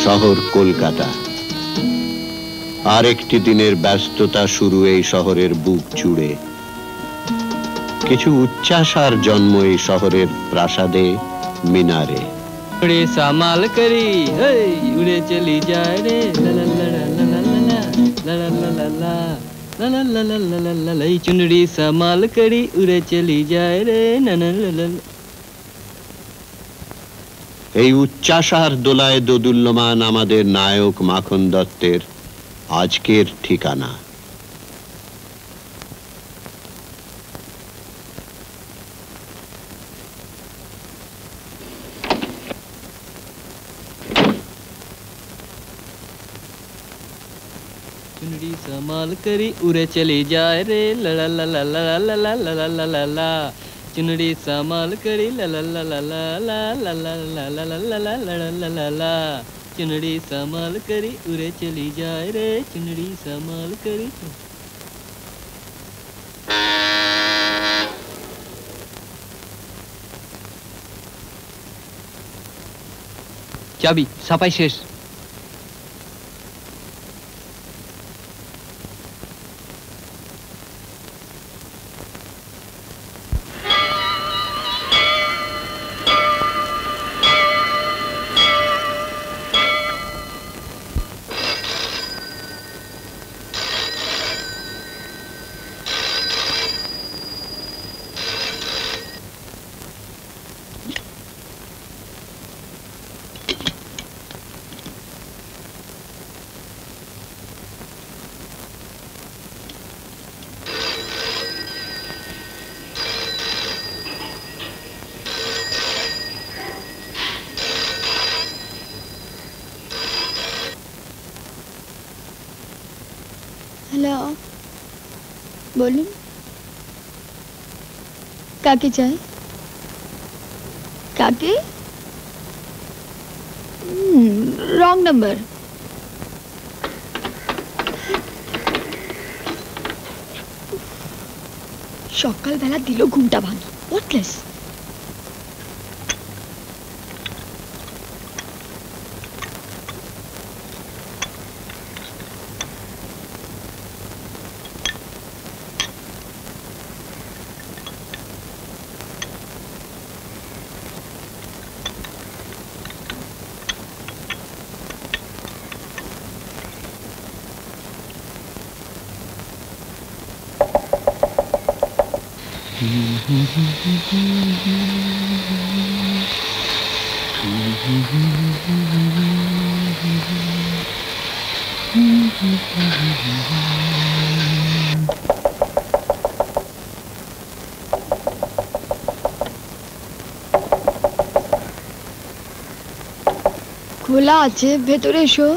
শহর কলকাতা। আরেকটি দিনের ব্যস্ততা শুরু এই শহরের বুক জুড়ে। কিছু উচ্চাসার জন্ম এই শহরের প্রাসাদে, মিনারে। उड़े सामाल करी उड़े चली जाए रे ला ला ला ला ला ला ला ला ला ला ला ला ला ला ला ला ला ला चुनरी सामाल करी उड़े चली जाए रे ला ला ला ला। এই উচ্চাসার দোলায় দোদুল্যমান আমাদের নায়ক মাখন দত্তের আজকের ঠিকানা। चुनरी संभाल करी उड़े चली जाए रे ला ला ला ला ला ला ला ला ला ला ला ला चुनरी संभाल करी ला ला ला ला ला ला ला ला ला ला ला ला ला ला ला ला ला चुनरी संभाल करी उड़े चली जाए रे चुनरी संभाल करी। चाबी सापाई शेष। हेलो, बोलूं? काके चाय? काके? Wrong number. সকাল বেলা দিল ঘুমটা ভাঙি। ওয়াটলেস। খোলা আছে, ভেতরে এসো।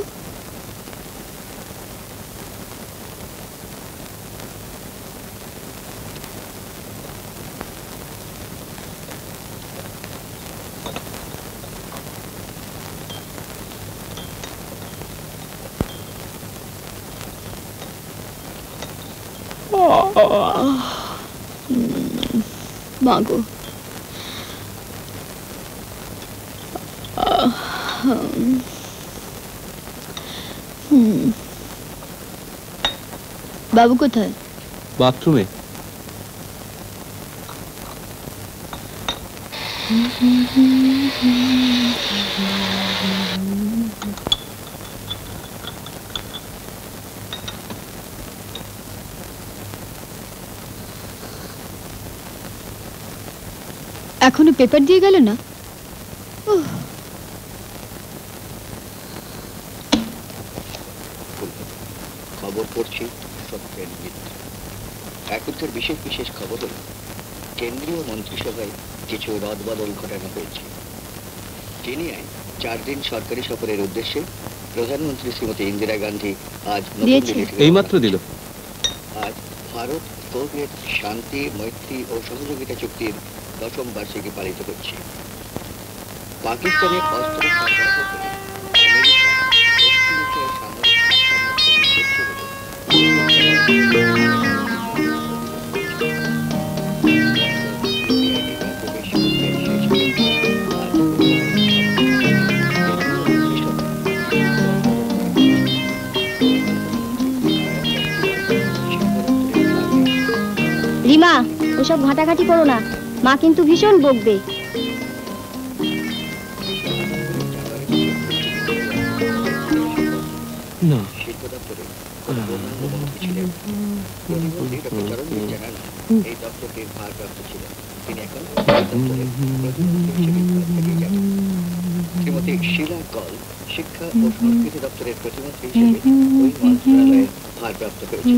মাগো, বাবু কোথায়? বাথরুমে। এখনো পেপার দিয়ে গেল না? খবর পড়ছি সত্যের মিথ্যা। এখনকার বিশেষ বিশেষ খবর হল কেন্দ্রীয় মন্ত্রিসভায় কিছু রদবদল ঘটানো হয়েছে। কেনিয়ায় 4 দিন সরকারি সফরের উদ্দেশ্যে প্রধানমন্ত্রী শ্রীমতী ইন্দিরা গান্ধী আজ এইমাত্র দিল। আজ ভারত সোভিয়েত শান্তি, মৈত্রী ও সহযোগিতা চুক্তির 10ম বার্ষিকী পালিত হচ্ছে। পাকিস্তানে অস্ত্র সরবরাহ করে আমেরিকা দক্ষিণ এশিয়ার সামরিক রিমা, ওসব ঘাটাঘাটি করো না, মা কিন্তু ভীষণ বকবে। না শিল্প দপ্তরে কোনো পূর্ণাঙ্গ মন্ত্রী ছিলেন। প্রতিমন্ত্রী ডক্টর চরণজিৎ চ্যাটার্জি এই দপ্তরটির ভারপ্রাপ্ত ছিলেন। তিনি এখন এই দপ্তরের প্রতিমন্ত্রী হিসেবে পদ থেকেই যাবেন। শ্রীমতী শীলা কল শিক্ষা ও সংস্কৃতি দপ্তরের প্রতিমন্ত্রী হিসেবে ওই মন্ত্রণালয়ের ভারপ্রাপ্ত হয়েছেন।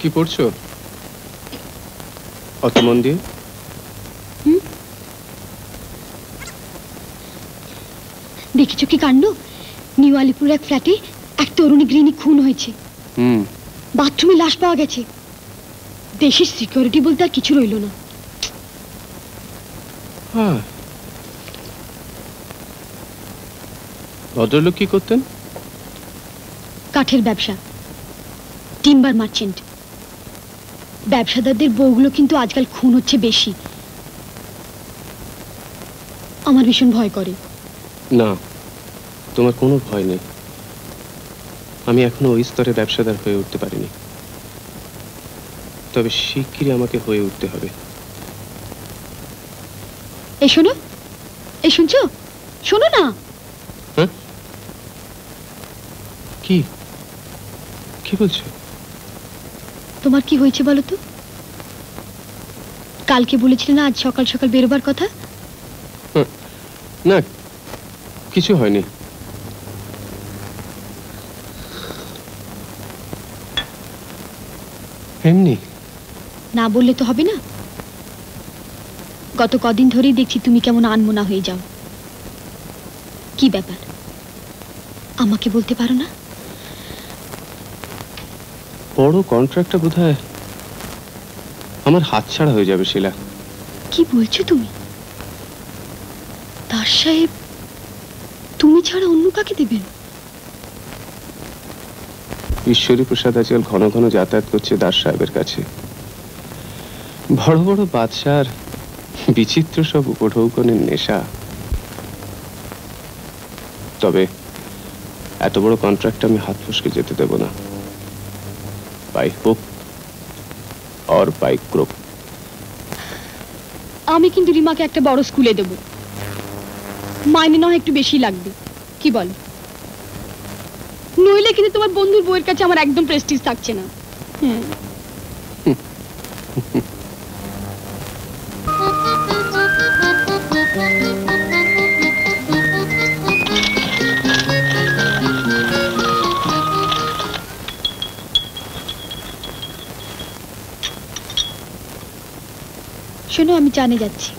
কি পড়ছো অত মন দিয়ে? দেখেছো কি কাণ্ড? নিউ আলিপুর এক ফ্ল্যাটে এক তরুণী গৃহিণী খুন হয়েছে। বাথরুমে লাশ পাওয়া গেছে। দেশের সিকিউরিটি বলতে আর কিছু রইল না। ভদ্রলোক কি করতেন? কাঠের ব্যবসা, টিম্বার মার্চেন্ট। ব্যবসাদারদের বউগুলো কিন্তু আজকাল খুন হচ্ছে বেশি। আমার ভীষণ ভয় করে। না, তোমার কোনো ভয় নেই। আমি এখনো ওই স্তরে ব্যবসাদার হয়ে উঠতে পারিনি, তবে শিগগিরই আমাকে হয়ে উঠতে হবে। এই শোনো, এই শুনছো? শোনো না। কি কি বলছো? তোমার কি হয়েছে বলো তো? কালকে বলেছিলে না আজ সকাল সকাল বেরোবার কথা? না, কিছু হয়নি। এমনি। না বললে তো হবে না। গত কদিন ধরেই দেখছি তুমি কেমন আনমনা হয়ে যাও। কি ব্যাপার আমাকে বলতে পারো না? বড় কন্ট্রাক্টটা বোধহয় আমার হাতছাড়া হয়ে যাবে শিলা। কি বলছো তুমি? দাস সাহেব তুমি ছাড়া অন্য কাকে দেবেন? ঈশ্বরী প্রসাদ আজকাল ঘন ঘন যাতায়াত করছে দাস সাহেবের কাছে। বড় বড় বাদশার বিচিত্র সব উপঢৌকনের নেশা। তবে এত বড় কন্ট্রাক্ট আমি হাত ফসকে যেতে দেব না। বাই হোক আর বাই ক্রোক। আমি কিন্তু রিমাকে একটা বড় স্কুলে দেব। মাইনে নয় একটু বেশি লাগবে, কি বল? নইলে কিন্তু তোমার বন্ধুর বউয়ের কাছে আমার একদম প্রেস্টিজ থাকছে না। শোনো, আমি চানে যাচ্ছি।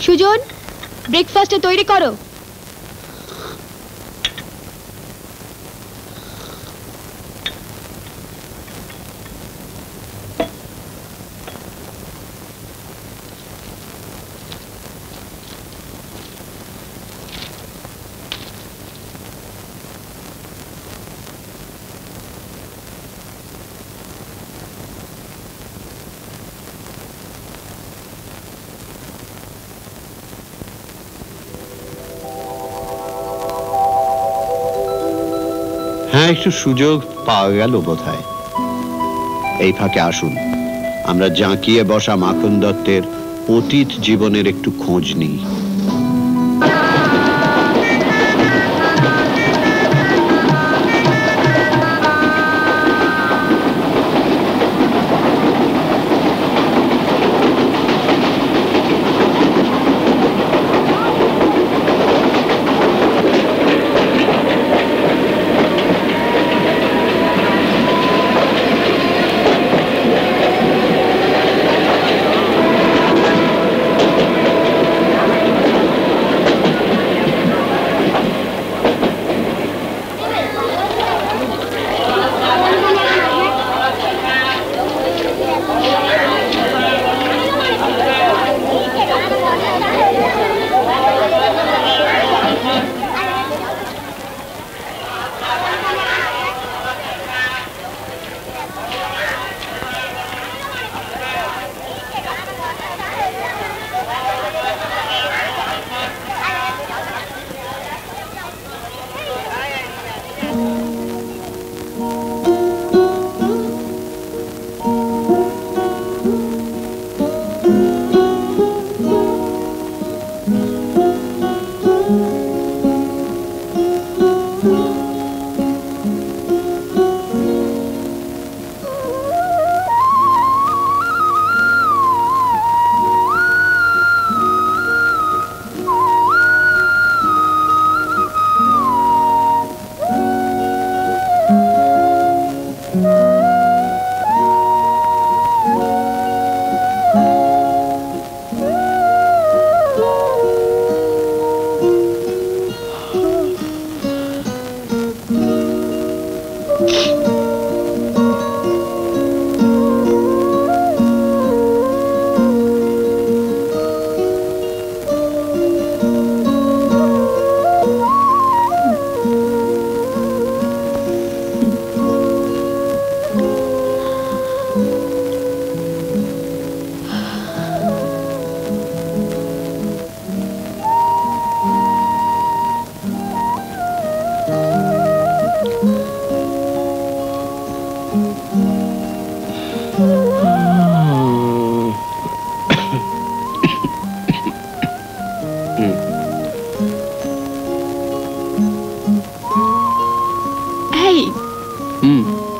সুজন, ব্রেকফাস্টে তৈরি করো। হ্যাঁ, একটু সুযোগ পাওয়া গেল বোধহয়। এই ফাঁকে আসুন আমরা জাঁকিয়ে বসা মাখন দত্তের অতীত জীবনের একটু খোঁজ নিই।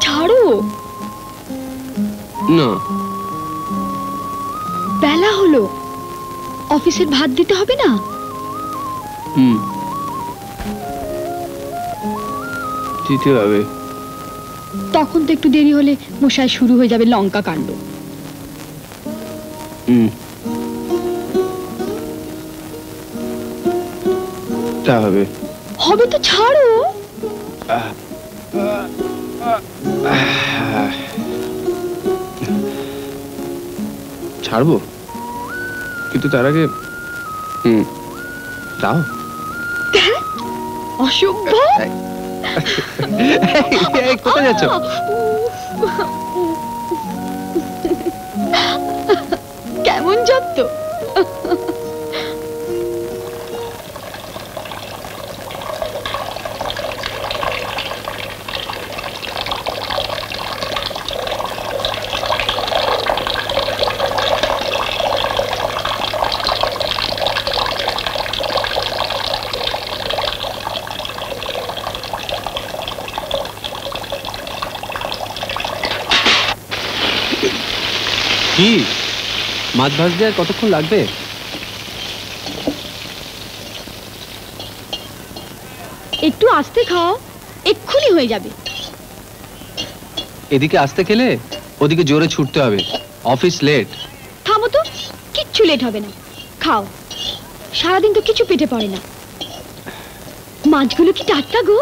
ছাড়ো না, বেলা হলো, অফিসের ভাত দিতে হবে না? দিতে হবে। তখন তো একটু দেরি হলে মশাই শুরু হয়ে যাবে লঙ্কা কাণ্ড। তা হবে। হবে তো ছাড়ো। ছাড়বো, কিন্তু তার আগে দাও। অসভ্য। কোথায় যাচ্ছ? কেমন যত্ন। কি মাছ ভাজতে আর কতক্ষণ লাগবে? একটু আস্তে খাও, এক্ষুনি হয়ে যাবে। এদিকে আস্তে খেলে ওদিকে জোরে ছুটতে হবে, অফিস লেট। থামো তো, কিচ্ছু লেট হবে না, খাও। সারাদিন তো কিছু পেটে পড়ে না। মাছগুলো কি টাটকা গো?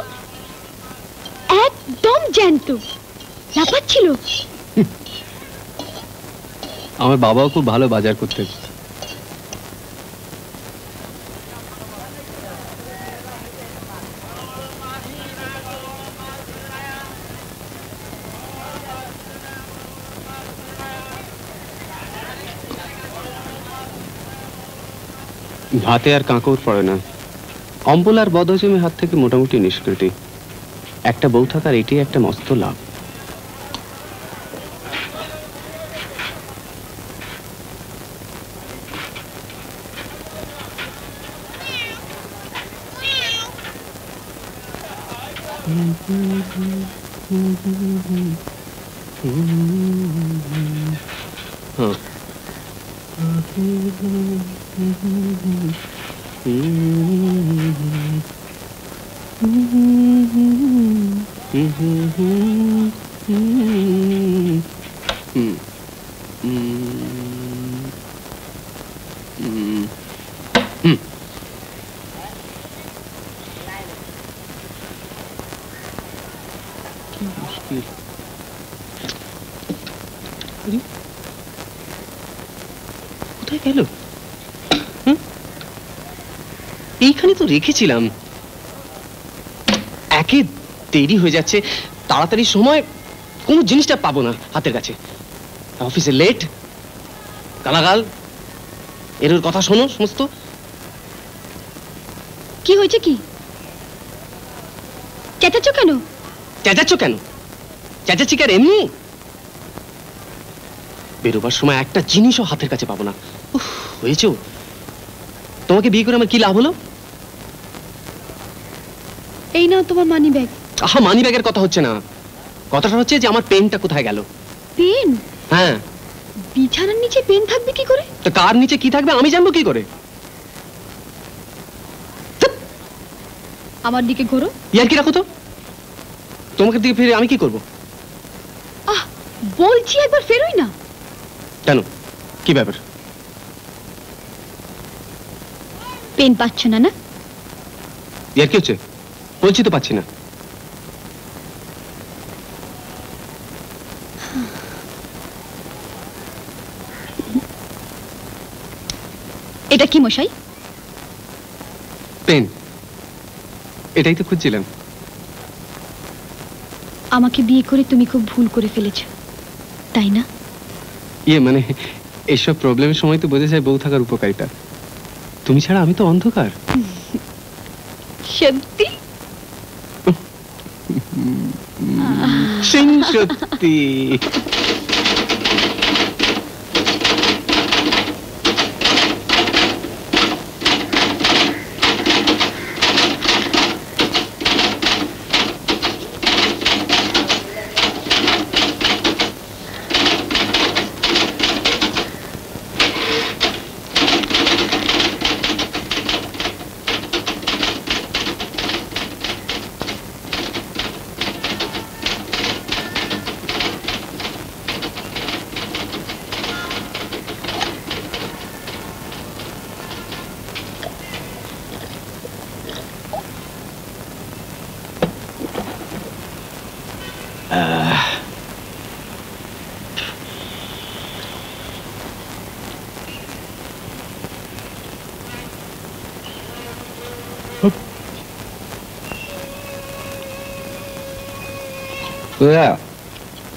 একদম জ্যান্ত, লাফাচ্ছিল। আমার বাবাও খুব ভালো বাজার করতেন। ভাতে আর কাঁকড় পড়ে না। অম্বল আর বদহজমের হাত থেকে মোটামুটি নিষ্কৃতি। একটা বউ থাকার এটাই একটা মস্ত লাভ। কোথায় গেল? এইখানে তো রেখেছিলাম। একে দেরি হয়ে যাচ্ছে, তাড়াতাড়ি সময় কোন জিনিসটা পাবো না হাতের কাছে। অফিসে লেট, গালাগাল, এর কথা শোনো সমস্ত। কি হয়েছে? কি চেঁচাচ্ছ কেন? চেঁচাচ্ছ কেন? চেঁচাচ্ছি কি আর এমনি? বেরোবার সময় একটা জিনিসও হাতের কাছে পাবো না। হয়েছে, তোমাকে বিয়ে করে আমার কি লাভ হলো? এই নাও তোমার মানি ব্যাগ। আহা, মানি ব্যাগের কথা হচ্ছে না, কথাটা হচ্ছে যে আমার পেনটা কোথায় গেল। পেন? হ্যাঁ। বিছানার নিচে পেন থাকবে কি করে? তো কার নিচে কি থাকবে আমি জানবো কি করে? আমার দিকে ঘোরো। ইয়ার কি রাখো তো, তোমাকে দিকে ফিরে আমি কি করব? আহ, বলছি একবার ফেরোই না। কেন, কি ব্যাপার? পেন পাচ্ছ না? না ইয়ার কি হচ্ছে? বলছি তো পাচ্ছি না। এটা কি মশাই? পেন। এটাই তো খুঁজছিলাম। আমাকে বিয়ে করে তুমি খুব ভুল করে ফেলেছো, তাই না? ইয়ে মানে এইসব প্রবলেমের সময় তো বোঝা যায় বউ থাকার উপকারিতা। তুমি ছাড়া আমি তো অন্ধকার। সত্যি? সত্যি।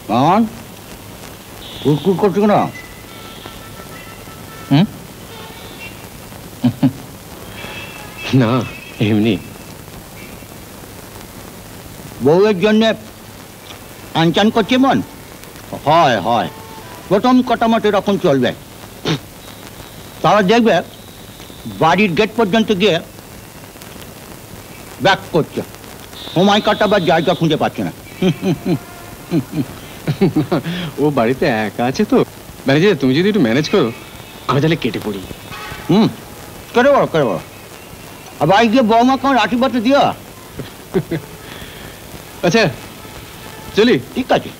মামন কুকুর করছো না? না এমনি। বউয়ের জন্য আনচান করছে মন? হয় হয়, প্রথম কটামাটি এরকম চলবে, তারা দেখবে বাড়ির গেট পর্যন্ত গিয়ে ব্যাক করছে, সময় কাটাবার জায়গা খুঁজে পাচ্ছে না। ও বাড়িতে একা আছে তো। ম্যানেজার তুমি যদি একটু ম্যানেজ করো আমি তাহলে কেটে পড়ি। করে বড় করে বড়। আর বাড়ি গিয়ে বৌমা কেমন আশীর্বাদ দিও। আচ্ছা চলি। ঠিক আছে।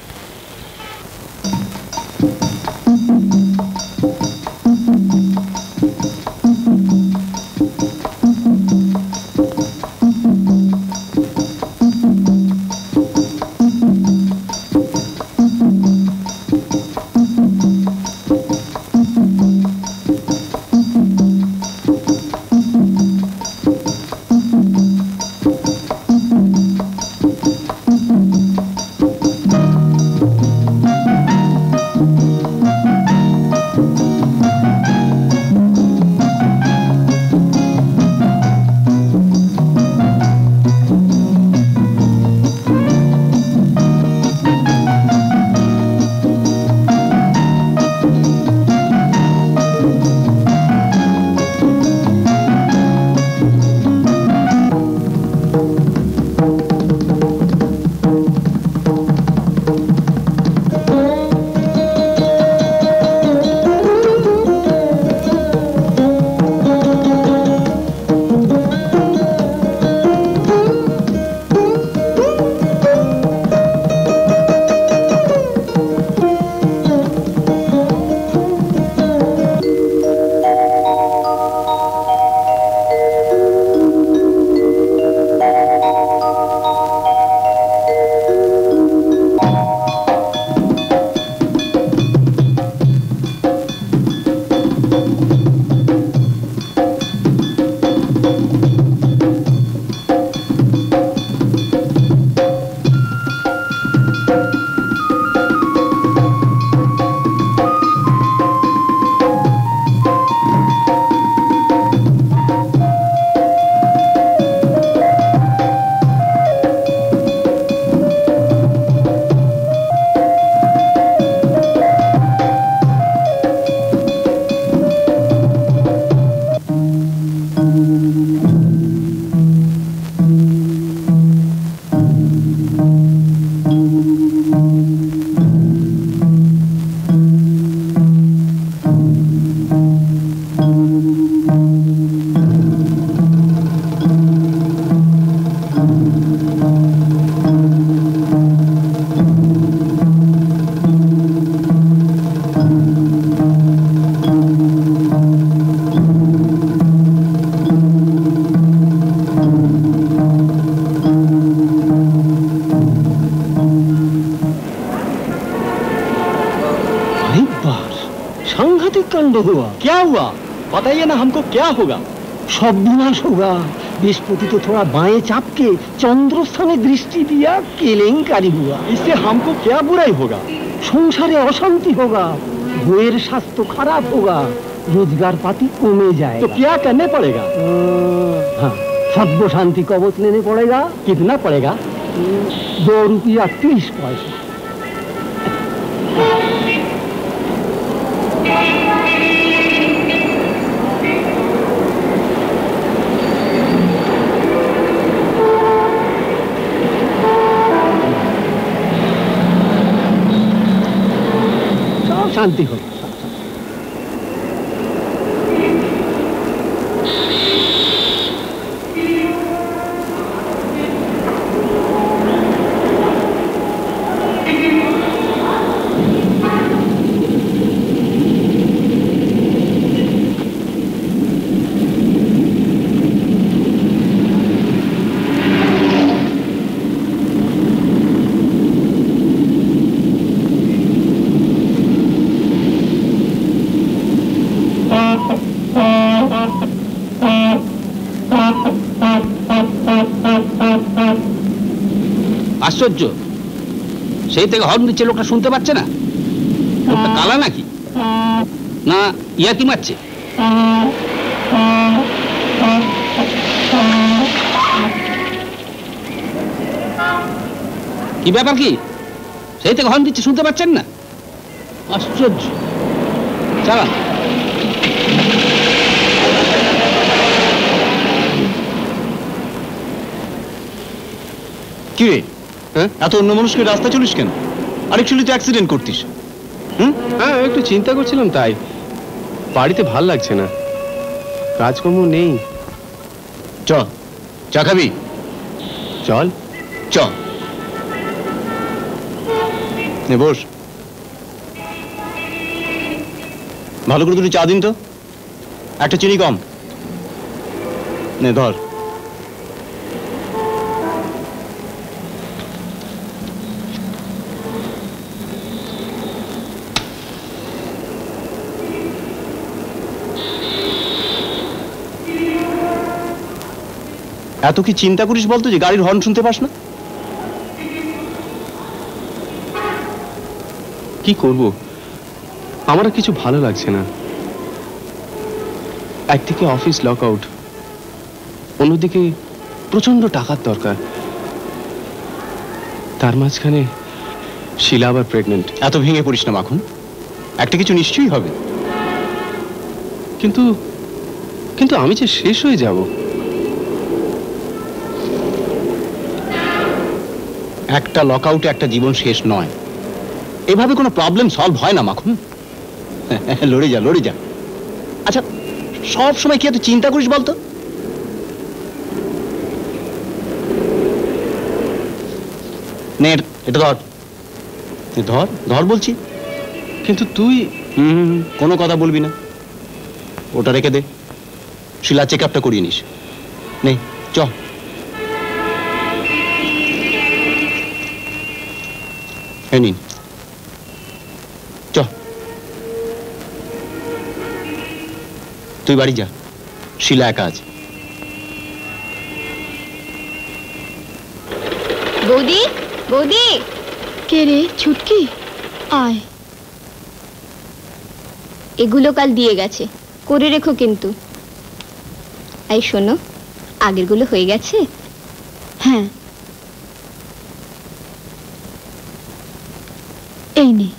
सांघातिक कांड हुआ। क्या हुआ बताइए ना हमको, क्या होगा? सब विनाश होगा। बृहस्पति तो थोड़ा बाएं चाप के चंद्र स्थाने दृष्टि दिया, केलेंकारी हुआ। इससे हमको क्या बुराई होगा? संसारे अशांति होगा, बउएर स्वास्थ्य खराब होगा, रोजगार पाती कमे जाएगा। तो क्या करने पड़ेगा? हाँ, सब्य शांति कवच लेने पड़ेगा। कितना पड़ेगा? 2 रुपया 30 पैसे। सब शांति होगा। আশ্চর্য, সেই থেকে হর্ন দিচ্ছে, লোকটা শুনতে পাচ্ছে না? লোকটা কালা নাকি, না ইয়াকি মারছে? কি ব্যাপার, কি সেই থেকে হর্ন দিচ্ছে, শুনতে পাচ্ছেন না? আশ্চর্য। চালা। কি রে, এত অন্য মানুষকে রাস্তা চলিস কেন? আরেকচুয়ালি তো অ্যাক্সিডেন্ট করতিস। হ্যাঁ, একটু চিন্তা করছিলাম, তাই বাড়িতে ভাল লাগছে না, কাজকর্ম নেই। চা খাবি? চল। চ নে বস। ভালো করে দুটো চা দিন তো, একটা চিনি কম। নে ধর। এত কি চিন্তা করিস বলতো যে গাড়ির হর্ন শুনতে পাস না? কি করব, আমার আর কিছু ভালো লাগছে না। একদিকে অফিস লক আউট, অন্যদিকে প্রচন্ড টাকার দরকার, তার মাঝখানে শিলা আবার প্রেগনেন্ট। এত ভেঙে পড়িস না মাখন, একটা কিছু নিশ্চয়ই হবে। কিন্তু কিন্তু আমি যে শেষ হয়ে যাব। একটা লকআউটে একটা জীবন শেষ নয়, এভাবে কোনো প্রবলেম সলভ হয় না মাখন। লড়ে যা, লড়ে যা। আচ্ছা, সব সময় কি এত চিন্তা করিস বলতো? নে এটা ধর, ধর ধর বলছি। কিন্তু তুই কোনো কথা বলবি না, ওটা রেখে দে, শিলা চেক আপটা করিয়ে নিস। নে চ। নিন চ, তুই বাড়ি যা, শিলা একা আছে। বৌদি, বৌদি। কে রে ছুটকি? আয়। এগুলো কাল দিয়ে গেছে, করে রেখো কিন্তু। এই শোনো, আগেরগুলো হয়ে গেছে? হ্যাঁ, এই নে।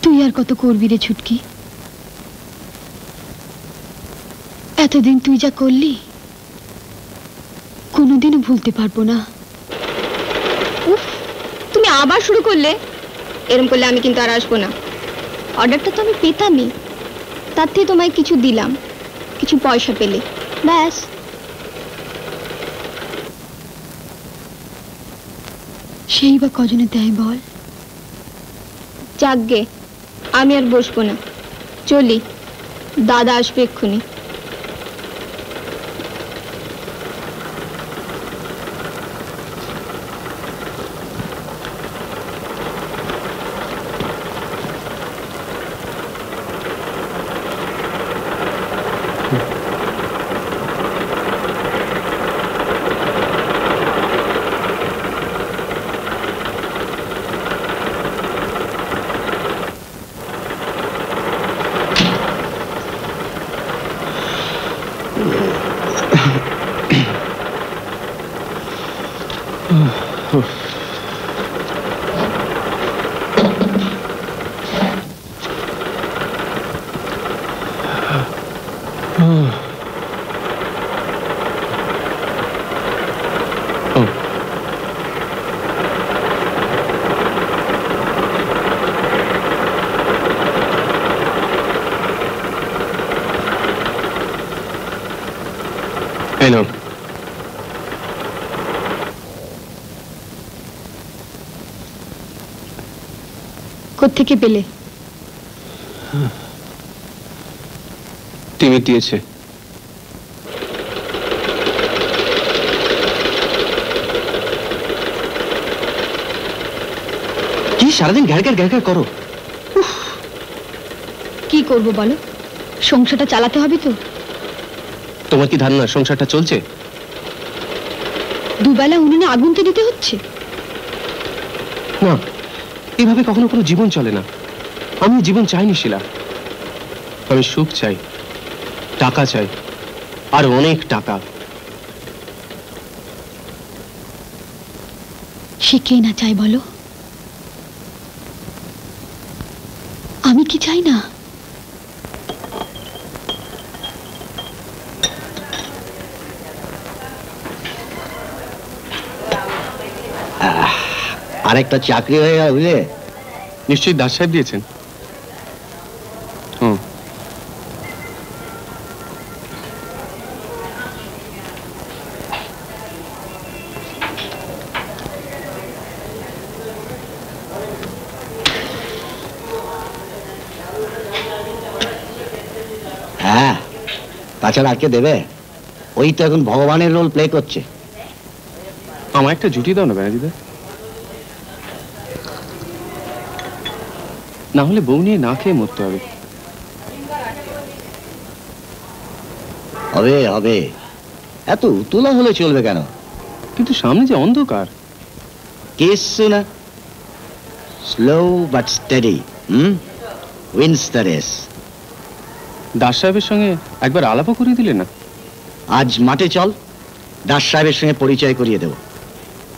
তুই আর কত করবি রে ছুটকি? এতদিন তুই যা করলি কোনোদিনও ভুলতে পারবো না। উফ, তুমি আবার শুরু করলে। এরকম করলে আমি কিন্তু আর আসবো না। অর্ডারটা তো আমি পেতামই, তার থেকে তোমায় কিছু দিলাম, কিছু পয়সা পেলে ব্যাস। সেই বা কজনে দেয় বল? যাকগে, আমি আর বসবো না, চলি, দাদা আসবে এক্ষুনি। এই নাও। কোত্থেকে পেলে? টিমে দিয়েছে। কি সারাদিন ঘ্যার ঘ্যার ঘ্যার ঘ্যার করো? কি করব বলো, সংসারটা চালাতে হবে তো। তোমার কি ধারণা সংসারটা চলছে? দুবেলা উনুনে আগুন তো দিতে হচ্ছে। না, এভাবে কখনো কোনো জীবন চলে না। আমি জীবন চাইনি শিলা। আমি সুখ চাই, টাকা চাই, আর অনেক টাকা। সে কে না চাই বলো? আমি কি চাই না? আরেকটা চাকরি হয়ে গেল বুঝলে? নিশ্চয়ই দাস সাহেব দিয়েছেন। হুম। হ্যাঁ, তাছাড়া আজকে দেবে? ওই তো এখন ভগবানের রোল প্লে করছে। আমার একটা জুটি দাও না ব্যানার্জিদা, না হলে বউ নিয়ে না খেয়ে মরতে হবে। হবে হবে, এত উতলা হলে চলবে কেন? কিন্তু সামনে যে অন্ধকার। কিচ্ছু না, slow but steady wins the race. Das সাহেবের সঙ্গে একবার আলাপও করিয়ে দিলে না? আজ মাঠে চল, দাস সাহেবের সঙ্গে পরিচয় করিয়ে দেব।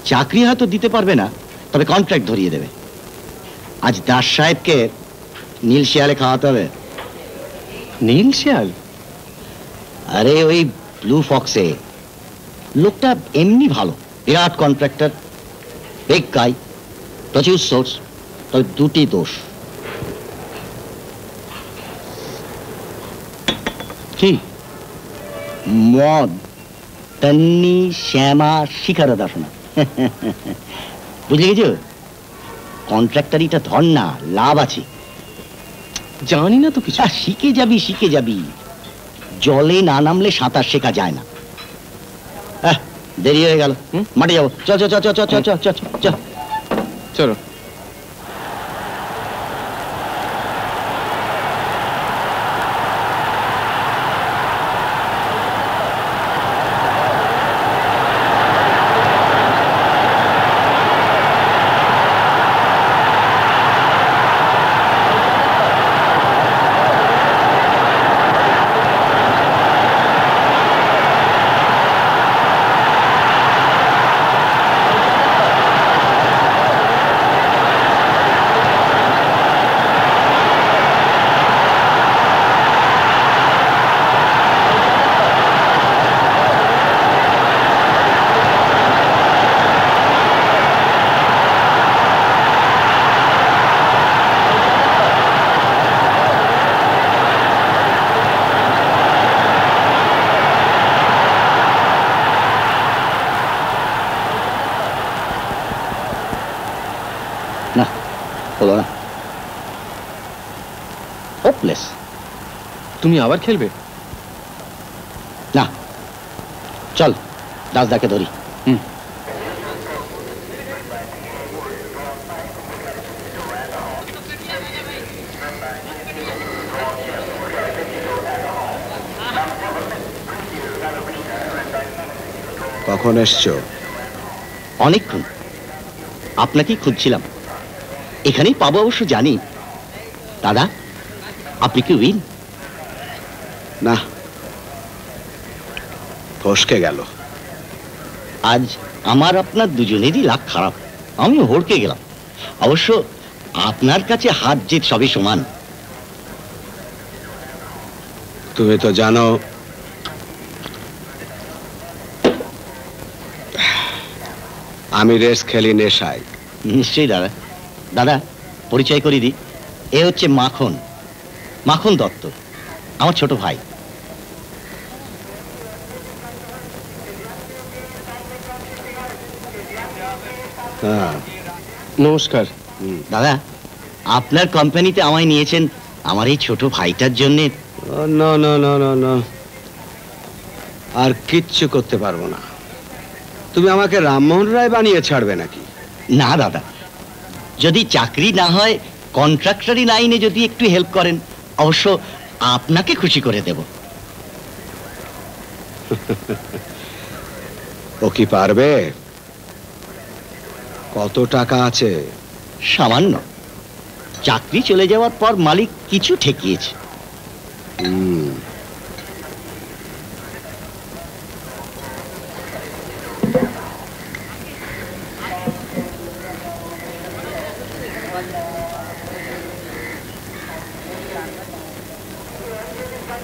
চাকরি হয়তো দিতে পারবে না, তবে কন্ট্রাক্ট ধরিয়ে দেবে। আজ দাস সাহেবকে নীল শিয়ালে খাওয়াতে হবে। নীল শিয়াল? আরে ওই ব্লু ফক্সে। লোকটা এমনি ভালো, বিরাট কন্ট্রাক্টর, বিগ গাই, প্রচুর সোর্স, তবে দুটি দোষ। কি? মদ, তন্নি, শ্যামা, শিখার দাসনা। বুঝলে গেছো? কন্ট্রাক্টারিটা ধর না, লাভ আছে। জানি না তো কিছু। শিখে যাবি, শিখে যাবি। জলে না নামলে সাঁতার শেখা যায় না। দেরি হয়ে গেল, মাঠে যাবো। চ চ চ চ চ চ চ চ। চলো। হলো না, হোপলেস। তুমি আবার খেলবে? না, চল দাসদাকে ধরি। কখন এসছো? অনেকক্ষণ, আপনাকেই খুঁজছিলাম। এখানেই পাবো অবশ্য জানি। দাদা, আপনি কি উইন? না, ফসকে গেল। আজ আমার আপনার দুজনেরই লাখ খারাপ, আমি হড়কে গেলাম। অবশ্য আপনার কাছে হাত জিত সবই সমান। তুমি তো জানো আমি রেস খেলি নেশায়। নিশ্চয়ই দাদা। দাদা পরিচয় করিয়ে দিই, এ হচ্ছে মাখন, মাখন দত্ত, আমার ছোট ভাই। হ্যাঁ, নমস্কার। দাদা আপনার কোম্পানিতে আমায় নিয়েছেন আমার এই ছোট ভাইটার জন্যে। না না না না না, আর কিচ্ছু করতে পারবো না। তুমি আমাকে রামমোহন রায় বানিয়ে ছাড়বে নাকি? না দাদা, যদি চাকরি না হয় কন্ট্রাক্টরি লাইনে যদি একটু হেল্প করেন, অবশ্য আপনাকে খুশি করে দেব। ও কি পারবে? কত টাকা আছে? সামান্য। চাকরি চলে যাওয়ার পর মালিক কিছু ঠেকিয়েছে।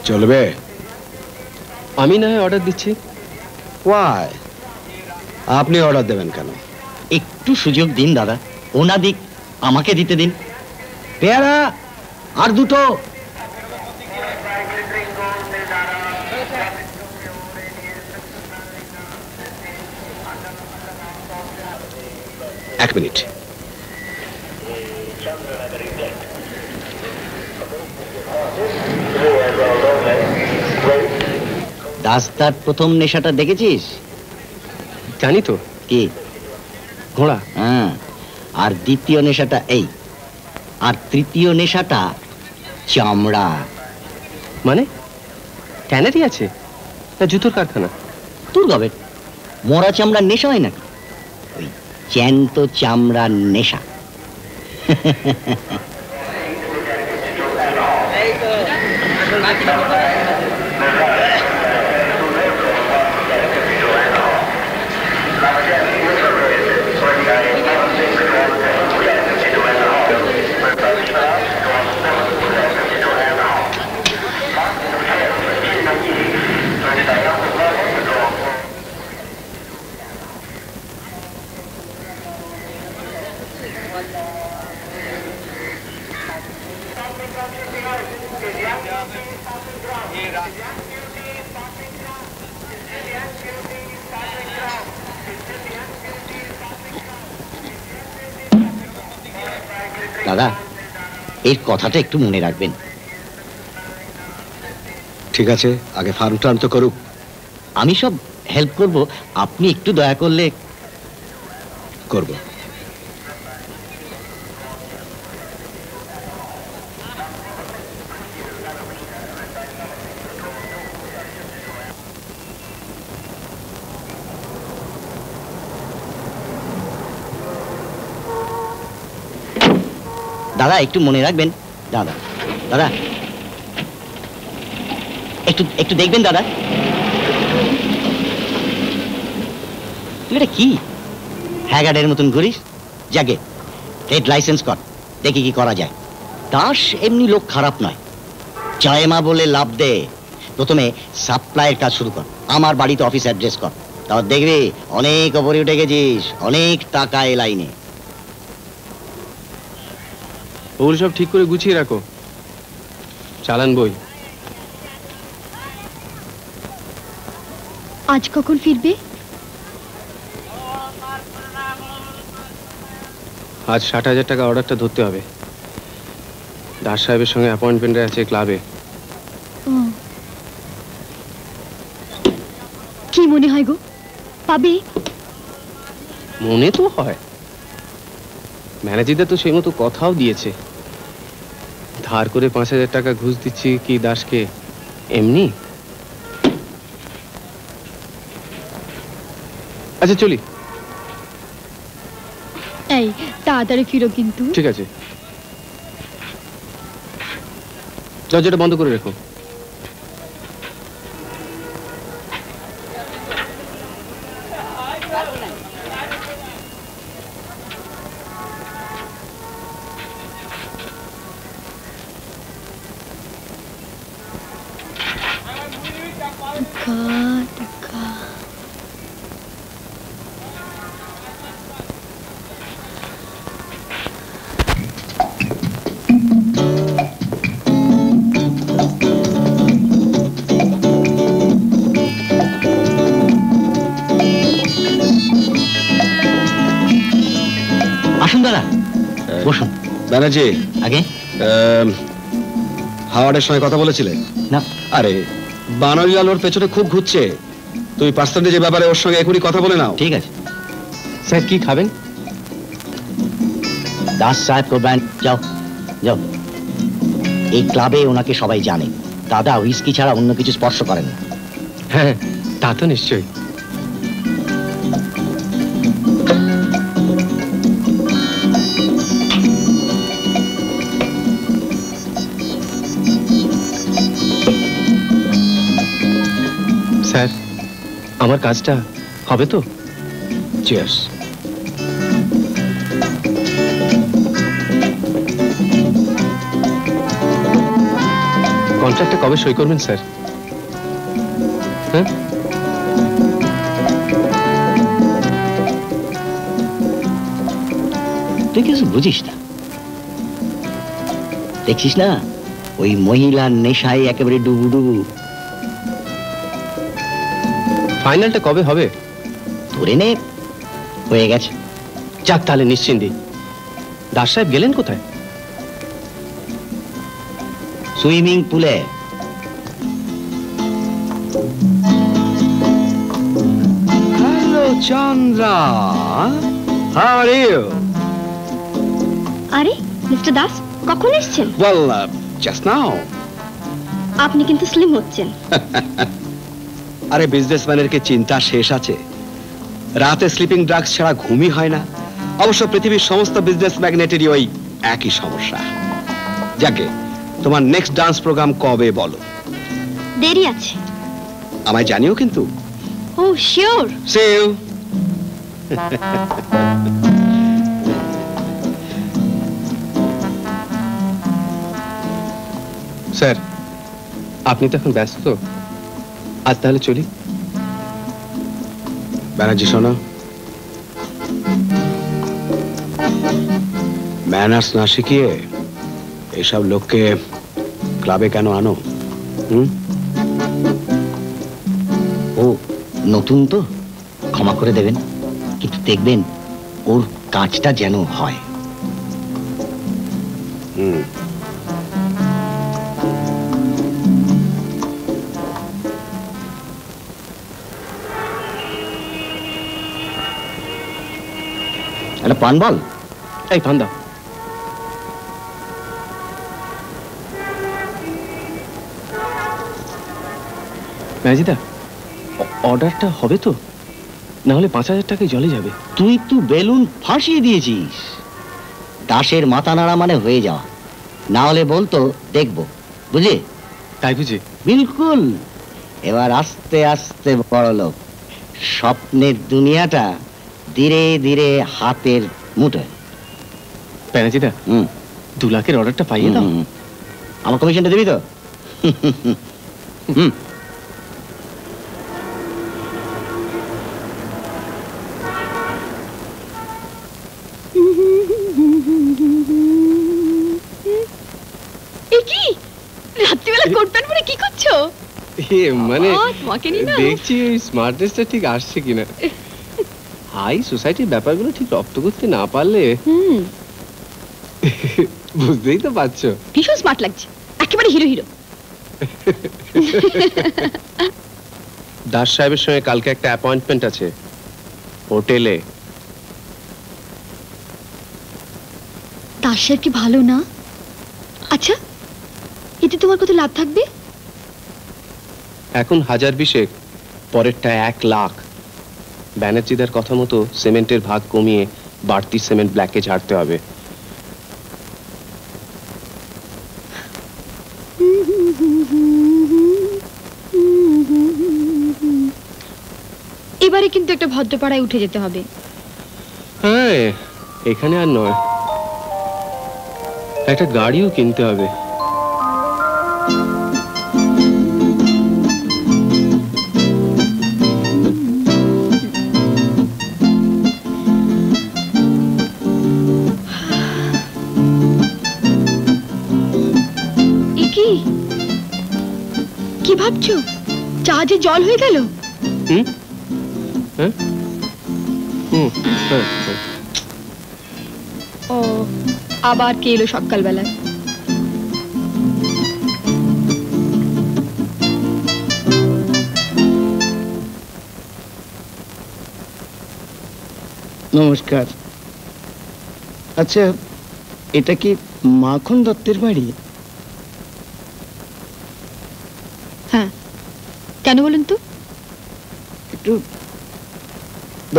চলবে? আমি না হয় অর্ডার দিচ্ছি। ওয়াই, আপনি অর্ডার দেবেন কেন? একটু সুযোগ দিন দাদা, ওনা দিক, আমাকে দিতে দিন। পেয়ারা আর দুটো। এক মিনিট। দাস্তার প্রথম নেশাটা দেখেছিস? জানি তো। কি? ঘোড়া। হ্যাঁ, আর দ্বিতীয় নেশাটা এই, আর তৃতীয় নেশাটা চামড়া। মানে ট্যানারি আছে না জুতোর কারখানা? তোর গবে মরা চামড়ার নেশা হয় নাকি? ওই জ্যান্ত চামড়ার নেশা। দাদা এই কথাটা একটু মনে রাখবেন। ঠিক আছে, আগে ফার্ম টার্ম তো করুক। আমি সব হেল্প করব, আপনি একটু দয়া করলে। করব। দাদা একটু মনে রাখবেন। দাদা দাদা একটু একটু দেখবেন দাদা। তুই এটা কি হ্যাগার্ডের মতন ঘুরিস? যাকে ট্রেড লাইসেন্স কর, দেখি কি করা যায়। দাস এমনি লোক খারাপ নয়, জয় মা বলে লাভ দে। প্রথমে সাপ্লাইয়ের কাজ শুরু কর, আমার বাড়িতে অফিস অ্যাড্রেস কর, তারপর দেখবি অনেক ওপরে উঠে গেছিস, অনেক টাকা এ লাইনে। ওগুলো সব ঠিক করে গুছিয়ে রাখো, চালান বই। আজ কখন ফিরবে? আজ 60,000 টাকা অর্ডারটা ধরতে হবে। দাস সাহেবের সঙ্গে অ্যাপয়েন্টমেন্ট আছে ক্লাবে। কি মনে হয় গো, পাবে? মনে তো হয়, ম্যানেজারদের তো সেই মতো কথাও দিয়েছে। ধার করে 5,000 টাকা ঘুষ দিচ্ছি কি দাসকে এমনি? আচ্ছা চলি। এই তাড়াতাড়ি ফিরো কিন্তু। ঠিক আছে, দরজাটা বন্ধ করে রেখো। বসুন দাদা, বসুন। ব্যানার্জি, আগে হাওয়ার্ডের সঙ্গে কথা বলেছিলে? না। আরে বানরলাল ওর পেছনে খুব ঘুরছে, তুই পার্সেন্টেজের ব্যাপারে ওর সঙ্গে এখনই কথা বলে নাও। ঠিক আছে। স্যার কি খাবেন? দাস সাহেব করবেন, যাও যাও। এই ক্লাবে ওনাকে সবাই জানে, দাদা হুইস্কি ছাড়া অন্য কিছু স্পর্শ করেন না। হ্যাঁ, তা তো নিশ্চয়ই। স্যার, আমার কাজটা হবে তো? চিয়ার্স। কন্ট্রাক্টটা কবে সই করবেন স্যার? হ্যাঁ, তুই কিছু বুঝিস না, দেখছিস না ওই মহিলার নেশায় একেবারে ডুবু ডুবু। ফাইনালটা কবে হবে? ধরে নে হয়ে গেছে। যাক, তাহলে নিশ্চিন্তি। দাস সাহেব গেলেন কোথায়? সুইমিং পুলে। Hello Chandra, how are you? আরে মিস্টার দাস, কখন এসেছেন? Well, just now. আপনি কিন্তু স্লিম হচ্ছেন। আরে বিজনেসম্যানের কি চিন্তা শেষ আছে? রাতে স্লিপিং ড্রাগস ছাড়া ঘুমই হয় না। অবশ্য পৃথিবীর সমস্ত বিজনেস ম্যাগনেটেরই ওই একই সমস্যা। যাকে, তোমার নেক্সট ডান্স প্রোগ্রাম কবে বলো? দেরি আছে। আমায় জানিও কিন্তু। ও শিওর। See you. স্যার, আপনি তো এখন ব্যস্ত, আজ তাহলে চলি। ব্যানার্জি শোনো, ম্যানার্স না শিখিয়ে এইসব লোককে ক্লাবে কেন আনো? ও নতুন তো, ক্ষমা করে দেবেন, কিন্তু দেখবেন ওর কাজটা যেন হয়। একটা পান বল। এই পান দাও। ম্যাজিদা, অর্ডারটা হবে তো? না হলে 5,000 টাকায় জলে যাবে। তুই তো বেলুন ফাঁসিয়ে দিয়েছিস। দাসের মাথা নাড়া মানে হয়ে যাওয়া, না হলে বলতো দেখবো, বুঝলি? তাই বুঝি? বিলকুল। এবার আস্তে আস্তে বড় লোক, স্বপ্নের দুনিয়াটা ধীরে ধীরে হাতের মুঠোয়। ম্যাজিদা, 2 লাখের অর্ডারটা পাইয়ে দাও। আমার কমিশনটা দিবি তো? কি রাত্রিবেলা কোট প্যান্ট পরে কি করছো? মানে তোমাকে নিয়ে না দেখছি ওই স্মার্টনেসটা ঠিক আসছে কিনা। হাই সোসাইটির ব্যাপারগুলো ঠিক রপ্ত করতে না পারলে বুঝতেই তো পারছো। ভীষণ স্মার্ট লাগছে, একেবারে হিরো হিরো। দাস সাহেবের সঙ্গে কালকে একটা অ্যাপয়েন্টমেন্ট আছে হোটেলে। দাস সাহেব কি ভালো না? আচ্ছা, এতে তোমার কত লাভ থাকবে? এখন 1,020, পরেরটা 1 লাখ। ব্যানার্জিদার কথা মতো সিমেন্টের ভাগ কমিয়ে বাড়তি সিমেন্ট ব্ল্যাকে ঝাড়তে হবে। এবারে কিন্তু একটা ভদ্রপাড়ায় উঠে যেতে হবে। হ্যাঁ, এখানে আর নয়, একটা গাড়িও কিনতে হবে। কি ভাবছো? জাহাজে জল হয়ে গেল? ও আবার কে এলো সকালবেলায়? নমস্কার। আচ্ছা, এটা কি মাখন দত্তের বাড়ি? হ্যাঁ, কেন বলুন তো? একটু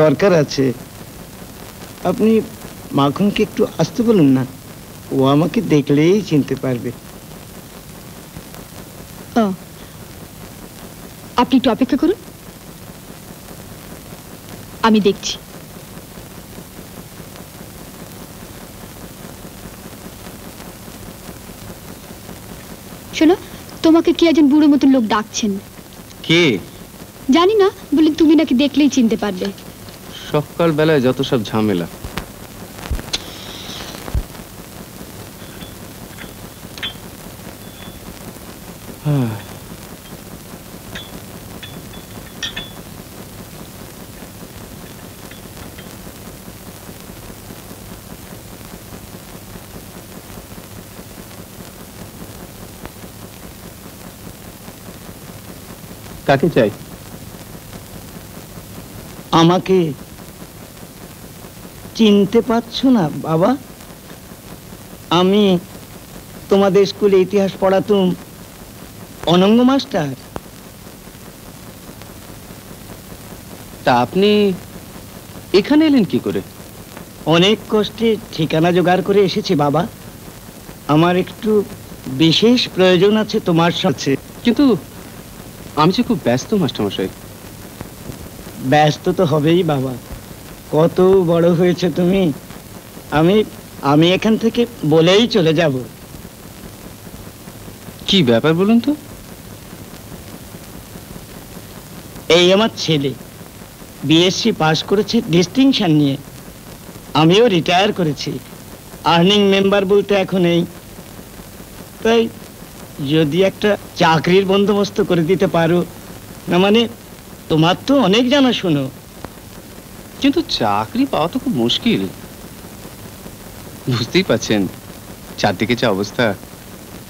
দরকার আছে। আপনি মাখনকে একটু আসতে বলুন না, ও আমাকে দেখলেই চিনতে পারবে। আপনি একটু অপেক্ষা করুন, আমি দেখছি। শোনো, তোমাকে কি একজন বুড়ো মতন লোক ডাকছেন। কে? জানি না, বলি তুমি নাকি দেখলেই চিনতে পারবে। সকাল বেলায় যত সব ঝামেলা। কাকে চাই? আমাকে চিনতে পারছো না বাবা? আমি তোমাদের স্কুলে ইতিহাস পড়াতুম অনঙ্গ মাস্টার। তা আপনি এখানে এলেন কি করে? অনেক কষ্টে ঠিকানা জোগাড় করে এসেছি বাবা। আমার একটু বিশেষ প্রয়োজন আছে তোমার সাথে। কিন্তু আমি যে খুব ব্যস্ত মাস্টারমশাই। ব্যস্ত তো হবেই বাবা, কত বড় হয়েছে তুমি। আমি আমি এখান থেকে বলেই চলে যাব। কি ব্যাপার বলুন তো? এই আমার ছেলে বিএসসি পাস করেছে ডিস্টিংশন নিয়ে। আমিও রিটায়ার করেছি। আর্নিং মেম্বার বলতে এখন এই, তাই যদি একটা চাকরির বন্দোবস্ত করে দিতে পারো। না মানে তোমার তো অনেক জানা শোনো। কিন্তু চাকরি পাওয়া তো খুব মুশকিল, বুঝতেই পারছেন চারদিকে যা অবস্থা।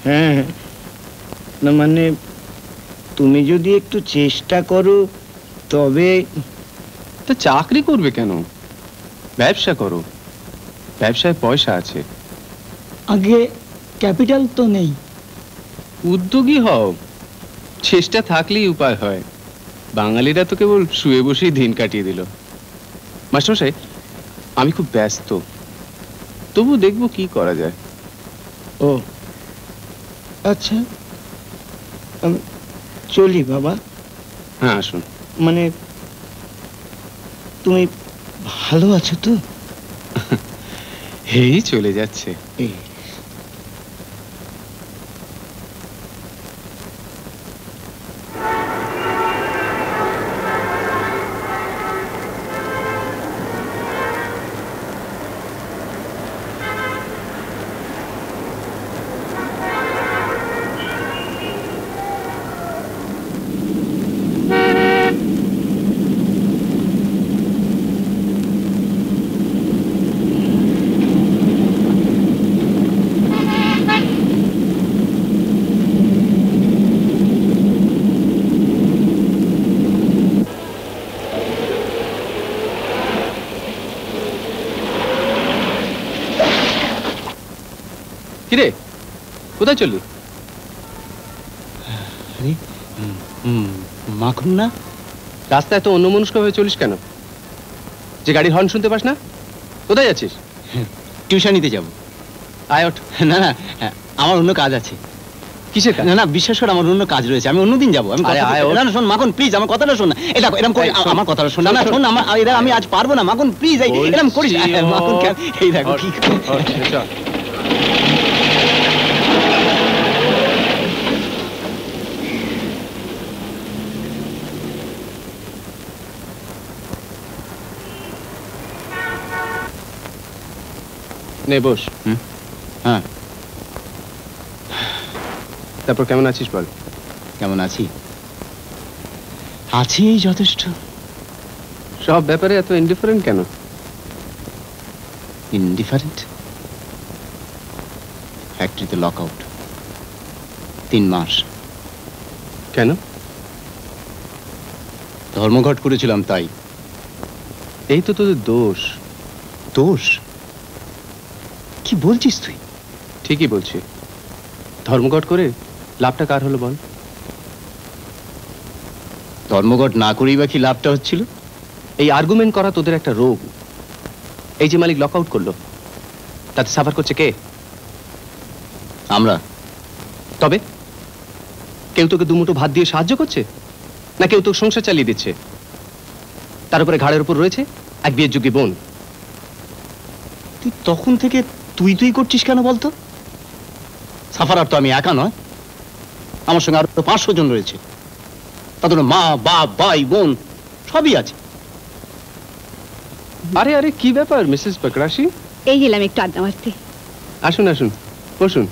হ্যাঁ, না মানে তুমি যদি একটু চেষ্টা করো তবে। তা চাকরি করবে কেন? ব্যবসা করো, ব্যবসায় পয়সা আছে। আগে ক্যাপিটাল তো নেই। উদ্যোগী হও, চেষ্টা থাকলেই উপায় হয়। বাঙালিরা তো কেবল শুয়ে বসেই দিন কাটিয়ে দিল। মাস্টারমশাই, আমি খুব ব্যস্ত, তবু দেখবো কি করা যায়। ও আচ্ছা, আমি চলি বাবা। হ্যাঁ আসুন। মানে তুমি ভালো আছো তো? এই চলে যাচ্ছে। কিরে, কোথায় চললি? মাখন না? রাস্তায় তো অন্যমনস্ক হয়ে চলিস কেন? যে গাড়ির হর্ন শুনতে পাস না? কোথায় যাচ্ছিস? টিউশন নিতে যাব। আয় ওঠ। না না, আমার অন্য কাজ আছে। কিসের কাজ? না না, বিশ্বাস করে আমার অন্য কাজ রয়েছে, আমি অন্যদিন যাবো। আমি না না, শোন মাখন প্লিজ, আমার কথাটা শোন না। এটা এরকম করে আমার কথাটা শোন। না না শোন, আমার আমি আজ পারবো না মাখন, প্লিজ এরকম করিস। মাখন এই দেখো কি নে বস। হ্যাঁ, তারপর কেমন আছিস বল? কেমন আছি? আছি এই যথেষ্ট। সব ব্যাপারে এত ইনডিফারেন্ট কেন? ইনডিফারেন্ট? ফ্যাক্টরিতে লক আউট 3 মাস। কেন? ধর্মঘট করেছিলাম তাই। এই তো তোদের দোষ। দোষ? কি বলছিস তুই? ঠিকই বলছি। ধর্মঘট করে লাভটা কার হলো বল? ধর্মঘট না করেই বা কি লাভটা হচ্ছিল? এই আর্গুমেন্ট করা তোদের একটা রোগ। এই যে মালিক লক আউট করলো, তাতে সাফার করছে কে? আমরা। তবে কেউ তোকে দুমুঠো ভাত দিয়ে সাহায্য করছে, না কেউ তোকে সংসার চালিয়ে দিচ্ছে? তার উপরে ঘাড়ের উপর রয়েছে এক বিয়ের যোগ্য বোন। তুই তখন থেকে তুই তুই করছিস কেন বলতো? সাফারার তো আমি একা নয়, আমার সঙ্গে আরো 500 জন রয়েছে। তাদের মা, বাপ, ভাই, বোন সবই আছে। আরে আরে কি ব্যাপার মিসেস পাকরাশি? এই গেলাম একটু আড্ডা মারতে। আসুন আসুন, বসুন।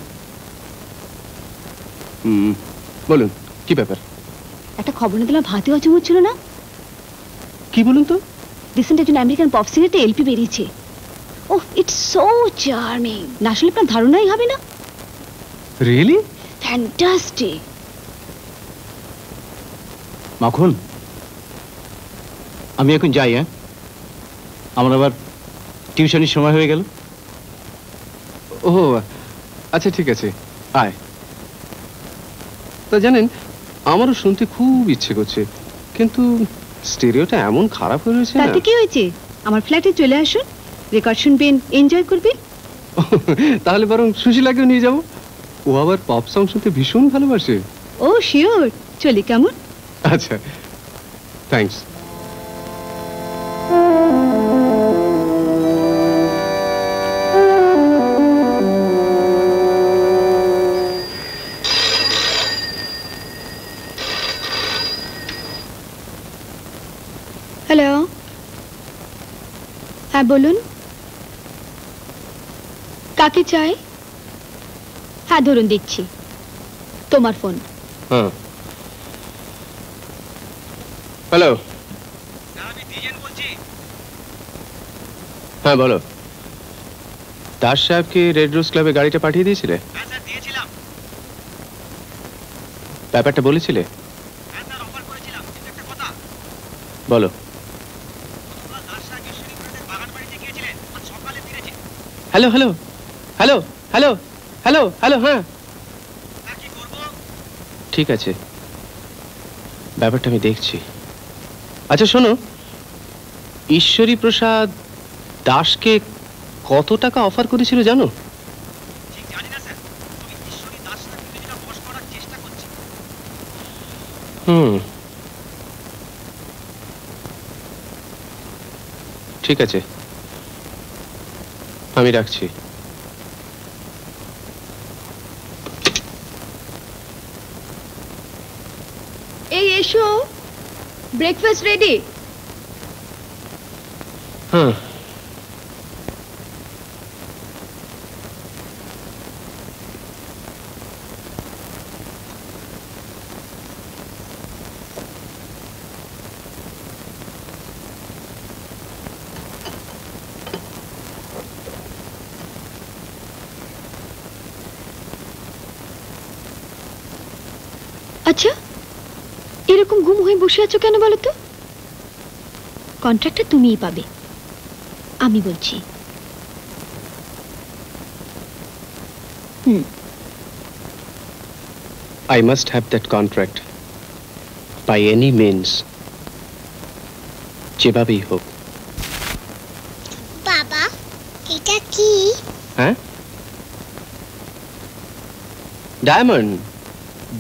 বলুন কি ব্যাপার? একটা খবর না দিলাম, ভাতে অচুম হচ্ছিল না। কি বলুন তো? রিসেন্ট একজন আমেরিকান পপ সিঙ্গারতে এলপি বেরিয়েছে। ওহ, ইটস সো চার্মিং। না আসলে আপনার ধারণাই হবে না। রিয়েলি? ফ্যান্টাস্টিক। মাখন, আমি এখন যাই। হ্যাঁ, আমার আবার টিউশনের সময় হয়ে গেল। ও আচ্ছা ঠিক আছে, আয়। তা জানেন, আমারও শুনতে খুব ইচ্ছে করছে, কিন্তু স্টেরিওটা এমন খারাপ হয়ে রয়েছে না। তাতে কি হয়েছে? আমার ফ্ল্যাটে চলে আসুন, রেকর্ড শুনবেন, এনজয় করবেন। তাহলে বরং সুশীলাকেও নিয়ে যাবো, ও আবার পপ সং শুনতে ভীষণ ভালোবাসে। ও শিওর, চলি কেমন? আচ্ছা, থ্যাঙ্কস। হ্যালো, হ্যাঁ বলুন, কাকে চাই? হ্যাঁ ধরুন দিচ্ছি, তোমার ফোন। হ্যাঁ, হ্যালো। হ্যাঁ বলো। দাস সাহেবকে রেড রোজ ক্লাবে গাড়িটা পাঠিয়ে দিয়েছিলে? ব্যাপারটা বলেছিলে? বলো। Hello hello hello hello hello hello, হ্যাঁ ঠিক আছে, ব্যাপারটা আমি দেখছি। আচ্ছা শোনো, ঈশ্বরী প্রসাদ দাসকে কত টাকা অফার করেছিল জানো? ঠিক আছে, আমি রাখছি। এই এসো, ব্রেকফাস্ট রেডি। হ্যাঁ, আচ্ছা, এরকম গুম হয়ে বসে আছো কেন বলো তো? কন্ট্রাক্টটা তুমিই পাবে, আমি বলছি। I must have that contract by any means, যেভাবেই হোক। বাবা, এটা কি? হ্যাঁ, ডায়মন্ড,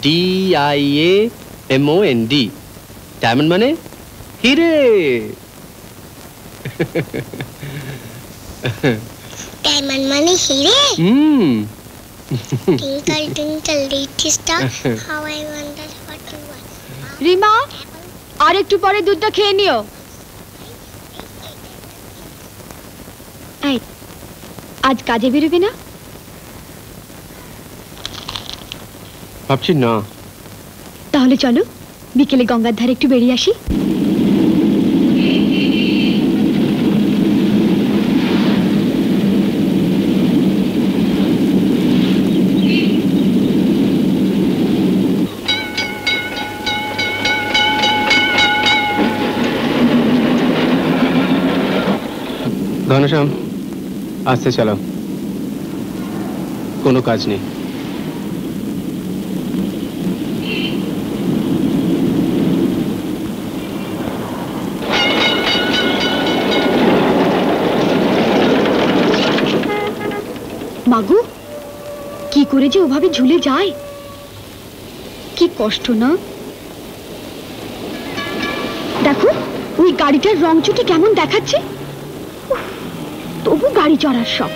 DIAMOND। ডায়মন্ড মানে হিরে। ডায়মন্ড মানে হিরে? Twinkle twinkle little star, how I wonder what you are. Rima, আর একটু পরে দুধটা খেয়ে নিও। এই, আজ কাজে বেরোবে না? ভাবছি না। তাহলে চলো বিকেলে গঙ্গার ধারে একটু বেরিয়ে আসি। ঘনশ্যাম, আসতে চালাও, কোনো কাজ নেই। মাগু, কি করে যে ওভাবে ঝুলে যায়, কি কষ্ট না। দেখো ওই গাড়িটার রং চুটি কেমন দেখাচ্ছে, উফ, তবু গাড়ি চড়ার শখ।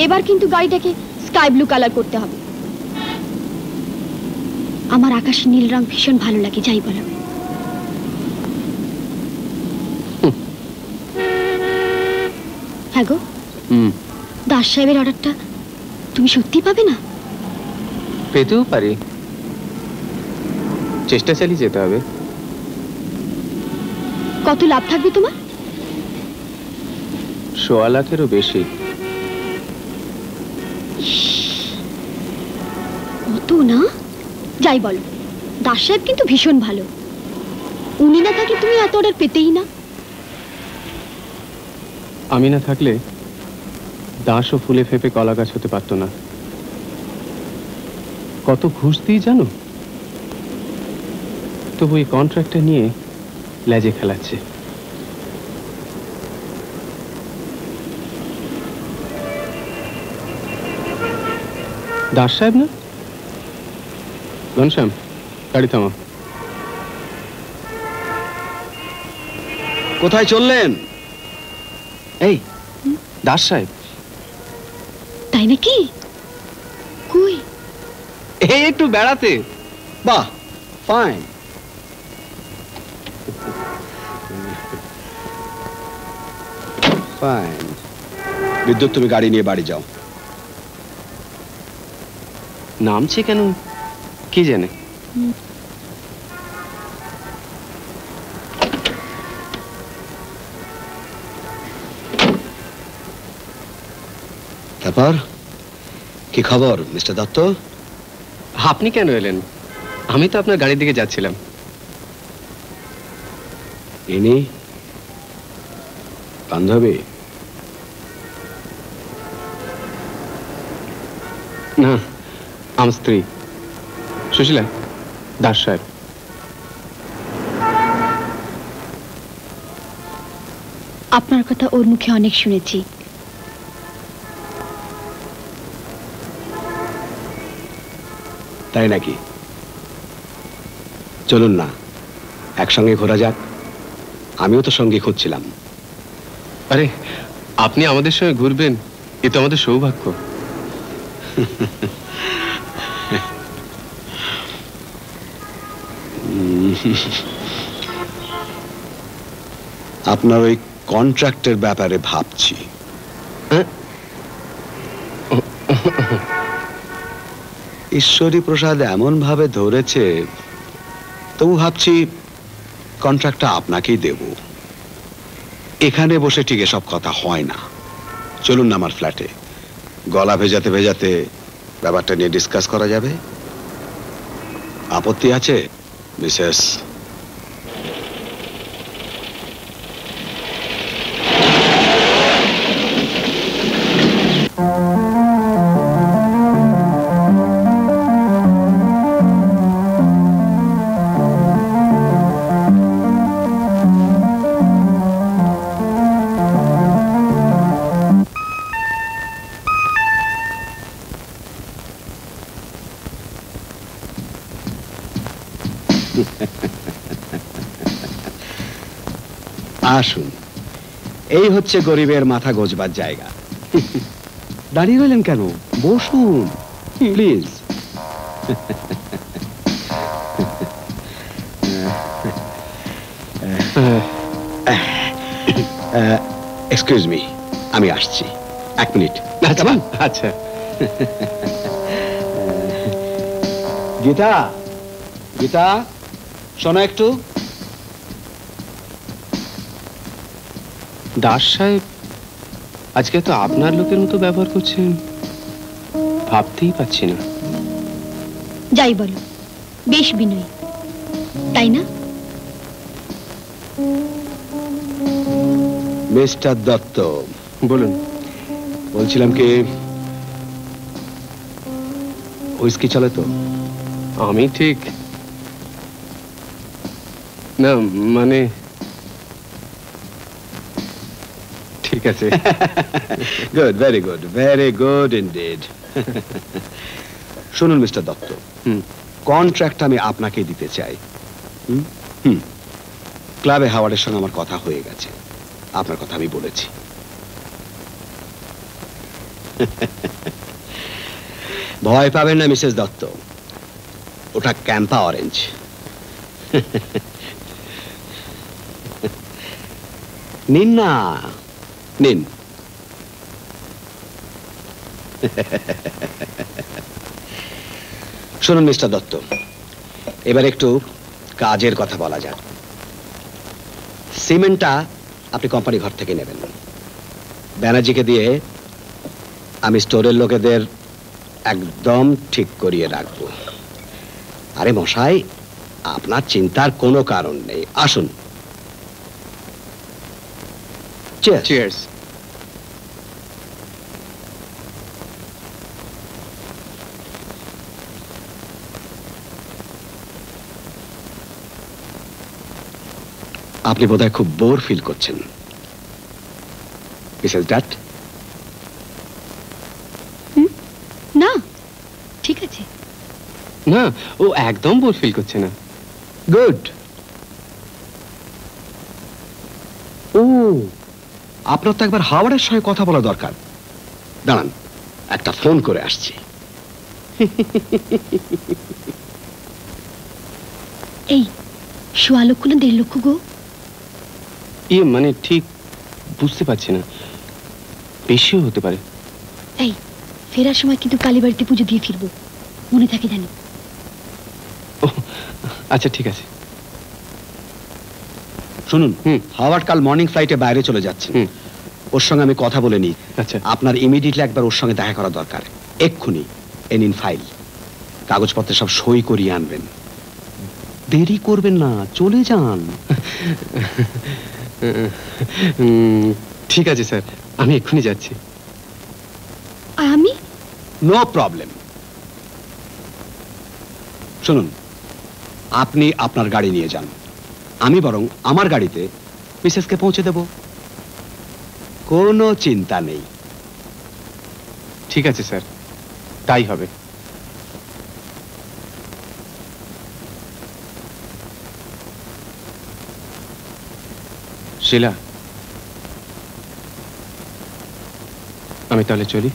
এবার কিন্তু গাড়িটাকে স্কাই ব্লু কালার করতে হবে। আমার আকাশে নীল রং ভীষণ ভালো লাগে, যাই বলো। হ্যাঁ গো, দাস সাহেবের অর্ডারটা তুমি সত্যি পাবে না? পেতেও পারি, চেষ্টা চালিয়ে যেতে হবে। কত লাভ থাকবে তোমার? 1.25 লাখেরও বেশি। অত না, যাই বলো, দাস সাহেব কিন্তু ভীষণ ভালো, উনি না থাকলে তুমি এত অর্ডার পেতেই না। আমি না থাকলে দাসও ফুলে ফেপে কলা গাছ হতে পারতো না। কত ঘুষ দিই জানো, তবু এই কন্ট্রাক্টটা নিয়ে লেজে খেলাচ্ছে। দাস সাহেব না? ঘনশ্যাম, গাড়ি থামো। কোথায় চললেন? এই দাস সাহেব। তাই নাকি? কই? এই একটু বেড়াতে। বাহ, ফাইন। ফাইন। বিদ্যুৎ, তুমি গাড়ি নিয়ে বাড়ি যাও। নামছে কেন কি জানে। তারপর কি খবর মিস্টার দত্ত? আপনি কেন এলেন? আমি তো আপনার গাড়ির দিকে যাচ্ছিলাম। ইনি বান্ধবী? না, আমার স্ত্রী সুশীলা। দাস সাহেব। আপনার কথা ওর মুখে অনেক শুনেছি। তাই নাকি? চলুন না, একসঙ্গে ঘোরা যাক। আমিও তো সঙ্গে খুঁজছিলাম। আরে, আপনি আমাদের সঙ্গে ঘুরবেন, এ তো আমাদের সৌভাগ্য। আপনার ওই কন্ট্রাক্টের ব্যাপারে ভাবছি। ঈশ্বরী প্রসাদ এমন ভাবে ধরেছে, তবু ভাবছি কন্ট্রাক্টটা আপনাকেই দেব। এখানে বসে ঠিক এসব কথা হয় না। চলুন না আমার ফ্ল্যাটে, গলা ভেজাতে ভেজাতে ব্যাপারটা নিয়ে ডিসকাস করা যাবে। আপত্তি আছে মিসেস? আসুন, এই হচ্ছে গরিবের মাথা গোজবার জায়গা। দাঁড়িয়ে রইলেন কেন? বসুন প্লিজ। এক্সকিউজ মি, আমি আসছি, 1 মিনিট। আচ্ছা। গীতা, গীতা শোনো একটু। দাস সাহেব আজকে তো আপনার লোকের মতো ব্যবহার করছেন। ভাবতেই পাচ্ছি না। যাই বলো, বেশ বিনয়ী, তাই না? মিস্টার দত্ত, বলুন। বলছিলাম কি, হুইস্কি চলে তো? আমি ঠিক না, মানে ঠিক আছে। Good, very good indeed. শুনুন মিস্টার দত্ত, কন্ট্রাক্ট আমি আপনাকে দিতে চাই। ক্লাবে হাওয়ার্ডের সঙ্গে আমার কথা হয়ে গেছে, আপনার কথা আমি বলেছি। ভয় পাবেন না মিসেস দত্ত, ওটা ক্যাম্পা অরেঞ্জ। নিন না, নিন। শুনুন মিস্টার দত্ত, এবার একটু কাজের কথা বলা যাক। সিমেন্টটা আপনি কোম্পানি ঘর থেকে নেবেন, ব্যানার্জিকে দিয়ে আমি স্টোরের লোকেদের একদম ঠিক করিয়ে রাখবো। আরে মশাই, আপনার চিন্তার কোনো কারণ নেই, আসুন। চিয়ার্স। আপনি বোধহয় খুব বোর ফিল করছেন, মিসেস ডাট। না, ঠিক আছে। না, ও একদম বোর ফিল করছে না। গুড। ও, আপনার তো একবার হাওয়ার্ডের সঙ্গে কথা বলা দরকার। দাঁড়ান, একটা ফোন করে আসছি। এই 1.25 লক্ষ না 1.5 লক্ষ গো? মানে ঠিক বুঝতে পারছি না, বেশিও হতে পারে। এই ফেরার সময় কিন্তু কালীবাড়িতে পুজো দিয়ে ফিরবো, মনে থাকে জানি। আচ্ছা ঠিক আছে। শুনুন, হাওয়ার্ড কাল মর্নিং ফ্লাইটে বাইরে চলে যাচ্ছে, ওর সঙ্গে আমি কথা বলে নিই। আচ্ছা, আপনার ইমিডিয়েটলি একবার ওর সঙ্গে দেখা করা দরকার, এক্ষুনি। এ নিন ফাইল, কাগজপত্রে সব সই করিয়ে আনবেন, দেরি করবেন না, চলে যান। ঠিক আছে স্যার, আমি এক্ষুনি যাচ্ছি। আর আমি? No problem. শুনুন, আপনি আপনার গাড়ি নিয়ে যান, আমি বরং আমার গাড়িতে মিসেসকে পৌঁছে দেব, কোনো চিন্তা নেই। ঠিক আছে স্যার, তাই হবে। শিলা, আমি তাহলে চলি।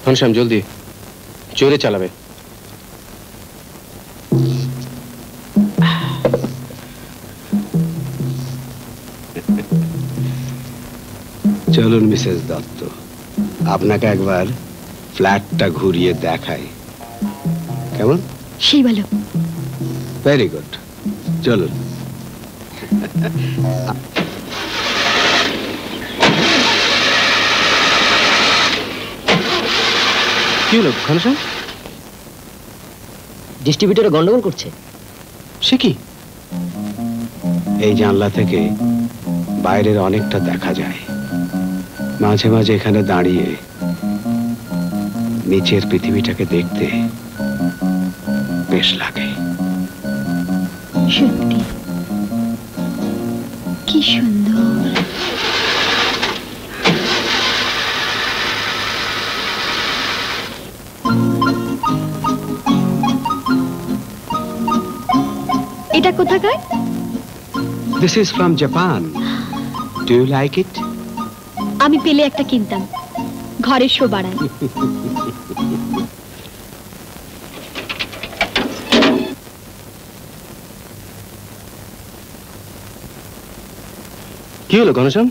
ঘনশ্যাম, জলদি, জোরে চালাবে। চলুন মিসেস দত্ত, আপনাকে একবার ফ্ল্যাটটা ঘুরিয়ে দেখাই, কেমন? সেই ভালো। ভেরি গুড, চলুন। কি হলো ঘনশ্যাম? ডিস্ট্রিবিউটরে গন্ডগোল করছে। সে কি? এই জানলা থেকে বাইরের অনেকটা দেখা যায়, মাঝে মাঝে এখানে দাঁড়িয়ে নিচের পৃথিবীটাকে দেখতে বেশ লাগে। সত্যি কি সুন্দর। এটা কোথাকার? This is from Japan. Do you like it? আমি পেলে একটা কিনতাম, ঘরের শো বাড়ায়। কি হলো ঘনশ্যাম?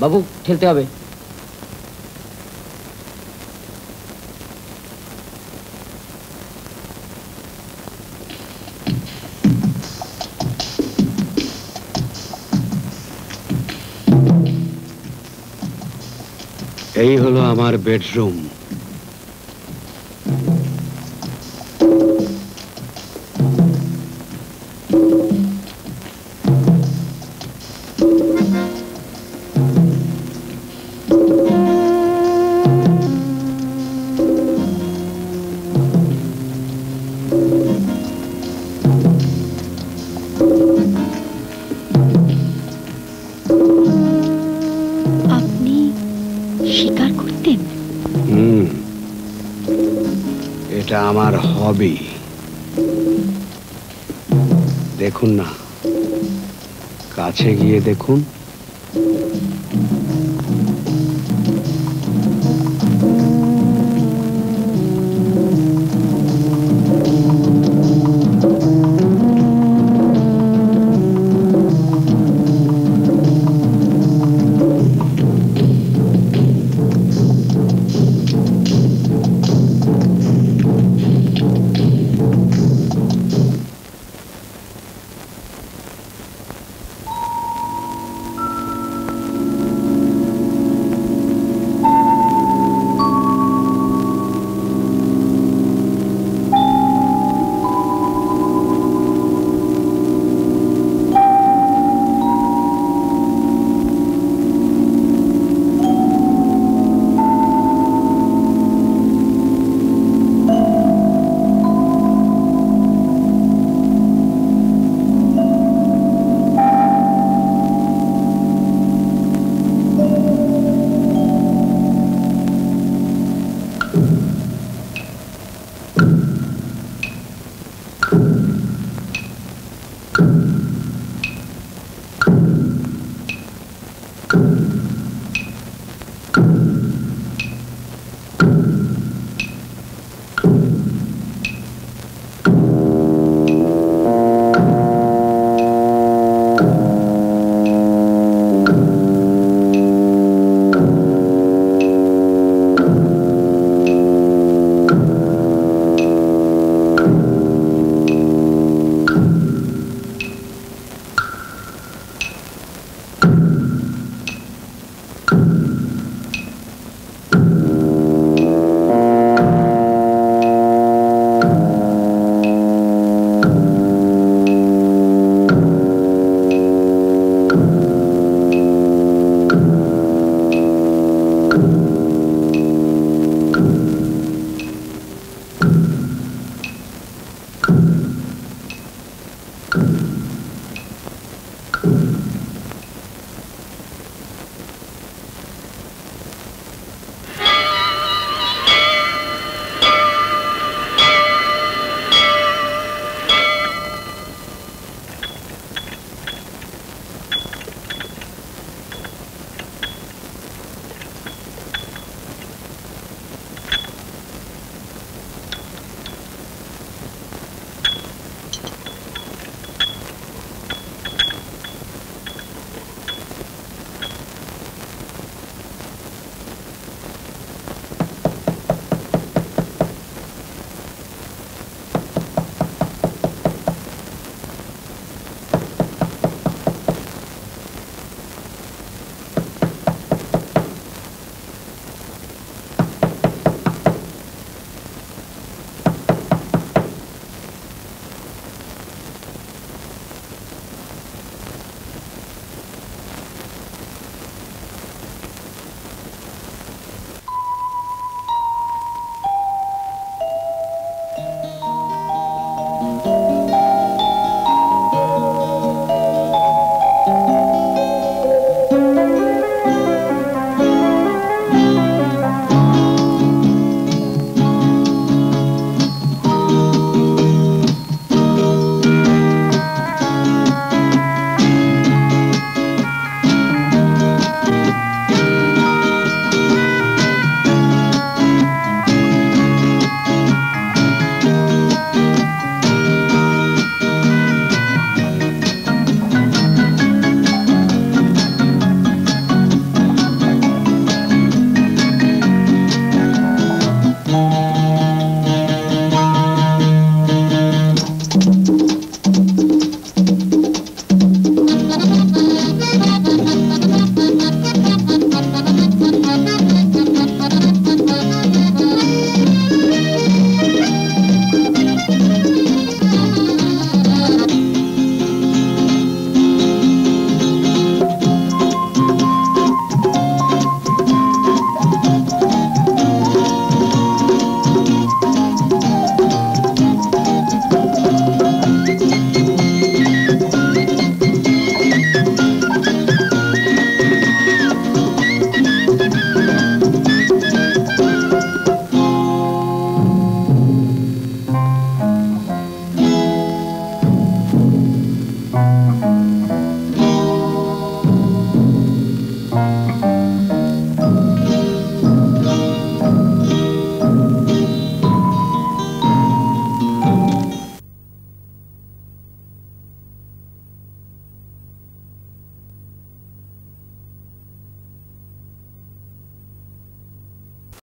বাবু, ঠেলতে হবে। এই হলো আমার বেডরুম। আপনি শিকার করতেন? এটা আমার হবি। দেখুন না, কাছে গিয়ে দেখুন।